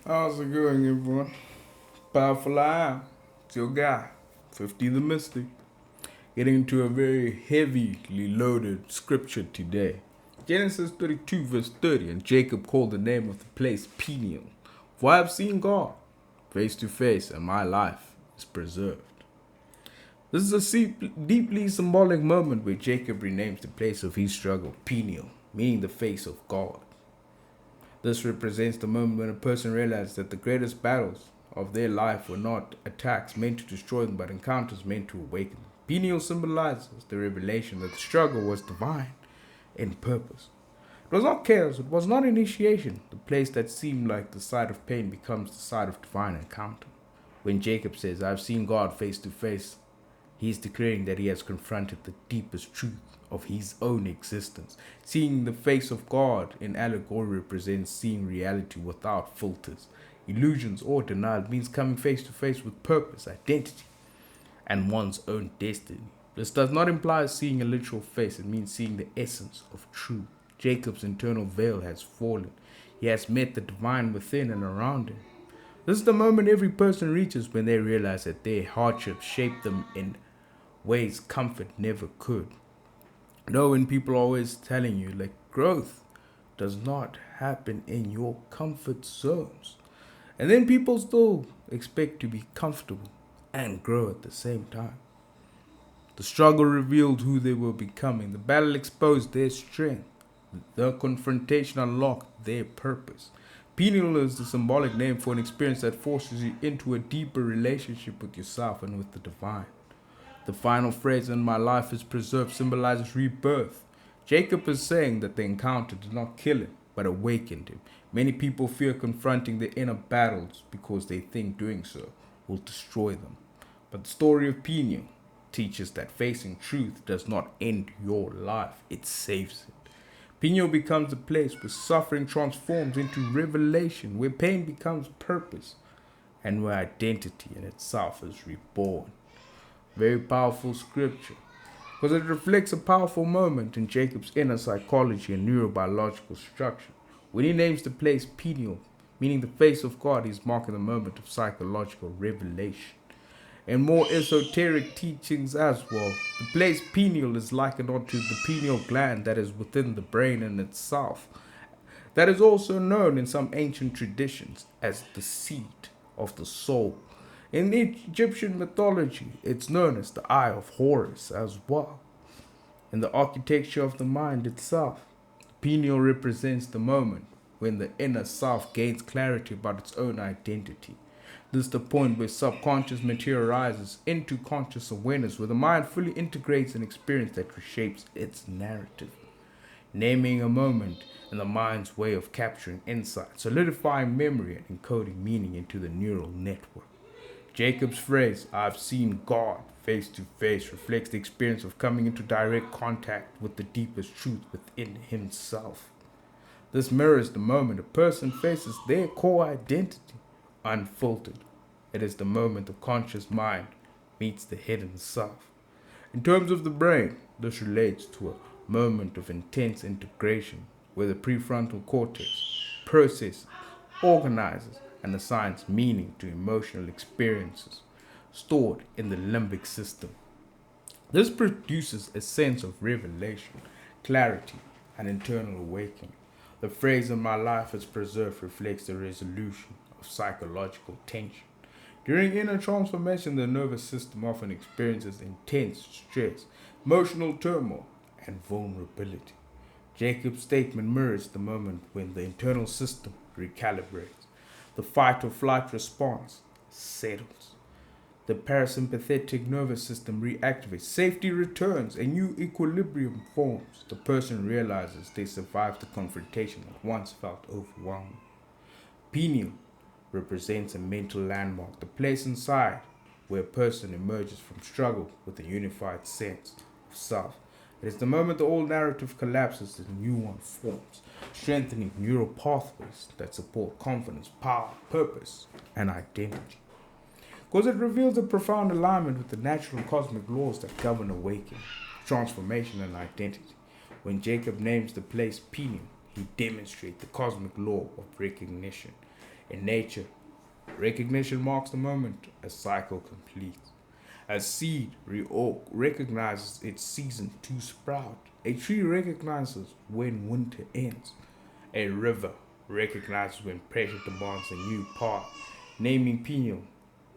How's it going, everyone? Powerful I am. It's your guy, 50 the Mystic. Getting into a very heavily loaded scripture today. Genesis 32, verse 30. And Jacob called the name of the place Peniel. For I have seen God face to face, and my life is preserved. This is a deeply symbolic moment where Jacob renames the place of his struggle Peniel, meaning the face of God. This represents the moment when a person realizes that the greatest battles of their life were not attacks meant to destroy them, but encounters meant to awaken them. Peniel symbolizes the revelation that the struggle was divine in purpose. It was not chaos, it was not initiation. The place that seemed like the site of pain becomes the site of divine encounter. When Jacob says, I've seen God face to face, he is declaring that he has confronted the deepest truth of his own existence. Seeing the face of God in allegory represents seeing reality without filters, illusions, or denial. It means coming face to face with purpose, identity, and one's own destiny. This does not imply seeing a literal face, it means seeing the essence of truth. Jacob's internal veil has fallen. He has met the divine within and around him. This is the moment every person reaches when they realize that their hardships shaped them in ways comfort never could. No, when people are always telling you, like, growth does not happen in your comfort zones. And then people still expect to be comfortable and grow at the same time. The struggle revealed who they were becoming. The battle exposed their strength. The confrontation unlocked their purpose. Peniel is the symbolic name for an experience that forces you into a deeper relationship with yourself and with the divine. The final phrase, in my life is preserved, symbolizes rebirth. Jacob is saying that the encounter did not kill him, but awakened him. Many people fear confronting their inner battles because they think doing so will destroy them. But the story of Peniel teaches that facing truth does not end your life, it saves it. Peniel becomes a place where suffering transforms into revelation, where pain becomes purpose, and where identity in itself is reborn. Very powerful scripture because it reflects a powerful moment in Jacob's inner psychology and neurobiological structure. When he names the place Peniel, meaning the face of God, he's marking the moment of psychological revelation. And more esoteric teachings as well, the place Peniel is likened onto the pineal gland that is within the brain in itself. That is also known in some ancient traditions as the seat of the soul. In Egyptian mythology, it's known as the Eye of Horus as well. In the architecture of the mind itself, the pineal represents the moment when the inner self gains clarity about its own identity. This is the point where subconscious materializes into conscious awareness, where the mind fully integrates an experience that reshapes its narrative. Naming a moment in the mind's way of capturing insight, solidifying memory, and encoding meaning into the neural network. Jacob's phrase, I've seen God face to face, reflects the experience of coming into direct contact with the deepest truth within himself. This mirrors the moment a person faces their core identity, unfiltered. It is the moment the conscious mind meets the hidden self. In terms of the brain, this relates to a moment of intense integration where the prefrontal cortex processes, organizes, and assigns meaning to emotional experiences stored in the limbic system. This produces a sense of revelation, clarity, and internal awakening. The phrase in my life is preserved reflects the resolution of psychological tension. During inner transformation, the nervous system often experiences intense stress, emotional turmoil, and vulnerability. Jacob's statement mirrors the moment when the internal system recalibrates. The fight or flight response settles. The parasympathetic nervous system reactivates. Safety returns. A new equilibrium forms. The person realizes they survived the confrontation that once felt overwhelming. Peniel represents a mental landmark, the place inside where a person emerges from struggle with a unified sense of self. It is the moment the old narrative collapses and a new one forms, strengthening neural pathways that support confidence, power, purpose, and identity. Because it reveals a profound alignment with the natural and cosmic laws that govern awakening, transformation, and identity. When Jacob names the place Peniel, he demonstrates the cosmic law of recognition. In nature, recognition marks the moment a cycle completes. A seed recognizes its season to sprout. A tree recognizes when winter ends. A river recognizes when pressure demands a new path. Naming Peniel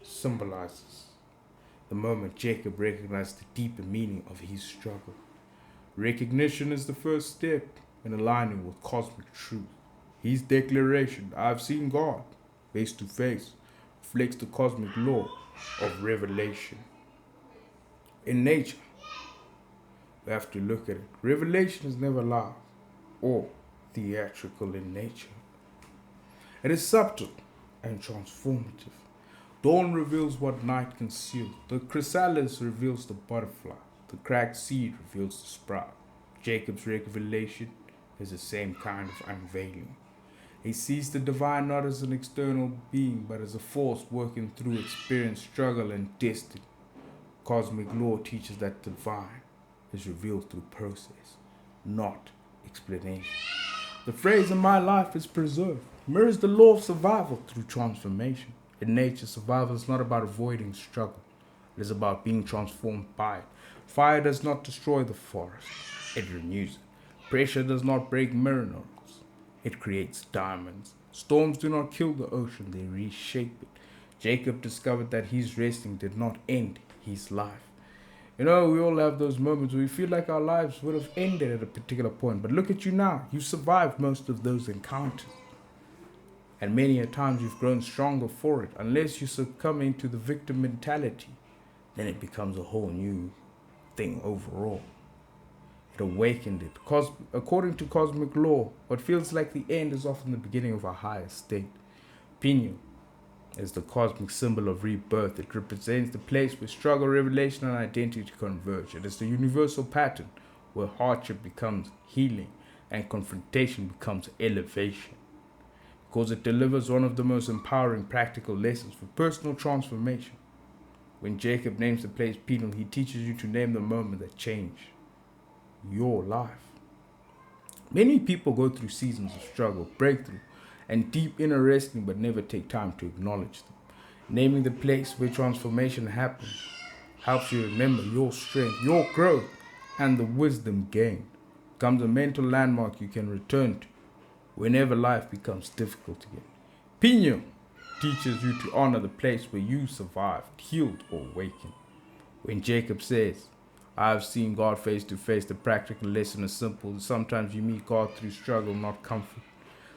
symbolizes the moment Jacob recognized the deeper meaning of his struggle. Recognition is the first step in aligning with cosmic truth. His declaration, I've seen God, face to face, reflects the cosmic law of revelation. In nature, we have to look at it. Revelation is never loud or theatrical in nature. It is subtle and transformative. Dawn reveals what night conceals. The chrysalis reveals the butterfly. The cracked seed reveals the sprout. Jacob's revelation is the same kind of unveiling. He sees the divine not as an external being, but as a force working through experience, struggle, and destiny. Cosmic law teaches that the divine is revealed through process, not explanation. The phrase "in my life is preserved" mirrors the law of survival through transformation. In nature, survival is not about avoiding struggle. It is about being transformed by it. Fire does not destroy the forest. It renews it. Pressure does not break minerals. It creates diamonds. Storms do not kill the ocean. They reshape it. Jacob discovered that his resting did not end his life. We all have those moments where we feel like our lives would have ended at a particular point. But look at you now. You survived most of those encounters. And many a times you've grown stronger for it. Unless you succumb into the victim mentality, then it becomes a whole new thing overall. It awakened it. According to cosmic law, what feels like the end is often the beginning of a higher state. Peniel is the cosmic symbol of rebirth. It represents the place where struggle, revelation, and identity converge. It is the universal pattern where hardship becomes healing and confrontation becomes elevation. Because it delivers one of the most empowering practical lessons for personal transformation. When Jacob names the place Peniel, he teaches you to name the moment that changed your life. Many people go through seasons of struggle, breakthrough, and deep inner wrestling, but never take time to acknowledge them. Naming the place where transformation happens helps you remember your strength, your growth, and the wisdom gained. It becomes a mental landmark you can return to whenever life becomes difficult again. Peniel teaches you to honor the place where you survived, healed, or awakened. When Jacob says, I have seen God face to face, the practical lesson is simple. Sometimes you meet God through struggle, not comfort.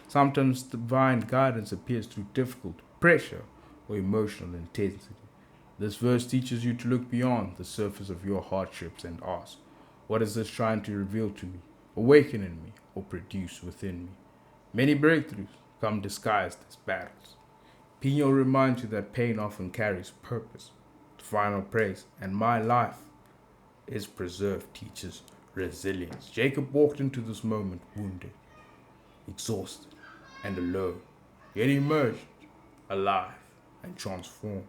Sometimes divine guidance appears through difficult pressure or emotional intensity. This verse teaches you to look beyond the surface of your hardships and ask, what is this trying to reveal to me, awaken in me, or produce within me? Many breakthroughs come disguised as battles. Peniel reminds you that pain often carries purpose. The final praise, and my life is preserved, teaches resilience. Jacob walked into this moment wounded, exhausted, and alone, yet emerged alive and transformed.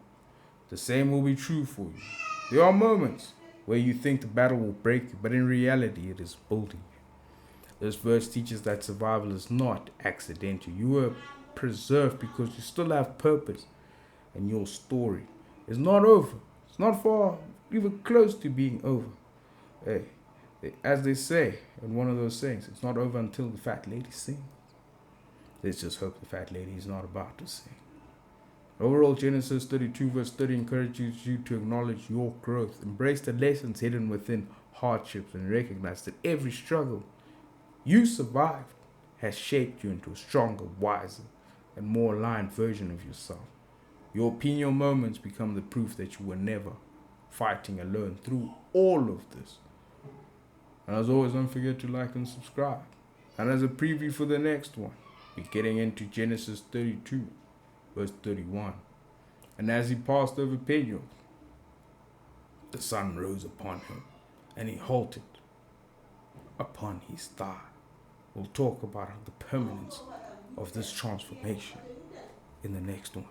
The same will be true for you. There are moments where you think the battle will break you, but in reality it is building you. This verse teaches that survival is not accidental. You were preserved because you still have purpose, and your story is not over. It's not far, even close to being over. Hey, as they say in one of those sayings, it's not over until the fat lady sings. Let's just hope the fat lady is not about to sing. Overall, Genesis 32 verse 30 encourages you to acknowledge your growth, embrace the lessons hidden within hardships, and recognize that every struggle you survived has shaped you into a stronger, wiser, and more aligned version of yourself. Your Peniel moments become the proof that you were never fighting alone through all of this. And as always, don't forget to like and subscribe. And as a preview for the next one, we're getting into Genesis 32, verse 31. And as he passed over Peniel, the sun rose upon him, and he halted upon his thigh. We'll talk about the permanence of this transformation in the next one.